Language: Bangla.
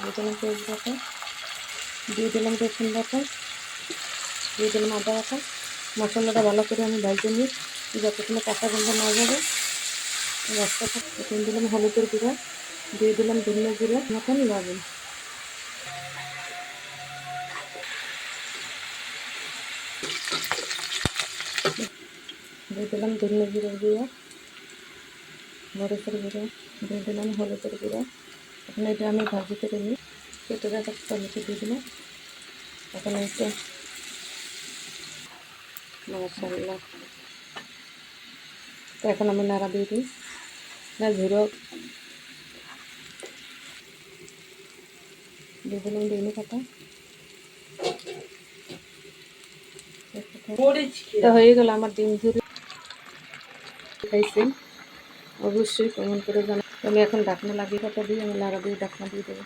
দিয়ে দিলাম তেজপাতা, দিয়ে দিলাম রসুন বাটা, দিয়ে দিলাম আদা বাটা। মশলাটা ভালো করে আমি ভেজে নিই যতক্ষণ কাঁচা গন্ধ না যাবে। রসটা এখন দিলাম হলুদের গুঁড়া, দিয়ে দিলাম ধনিয়া জিরা মতন লবণ, দিয়ে দিলাম ধনিয়া জিরার গুঁড়া, মরিচের গুঁড়ো, দিয়ে দিলাম হলুদের গুঁড়া। এখন এটা আমি ভাজি করে নিই। কেটে রাখা টমেটো দিয়ে দিলাম। এখন এটা মশলা, তো এখন আমি নাড়া দিয়ে দিই। না ঝুড়ো দিয়ে দিলাম ডিম কাটা। তো হয়ে গেল আমার ডিম ঝুড়ি। খাইছি অবশ্যই কমেন্ট করে জানাই। আমি এখন ঢাকনা লাগিয়ে কাটা দিয়ে আমি নাড়া দিয়ে ঢাকনা দিয়ে দেবো।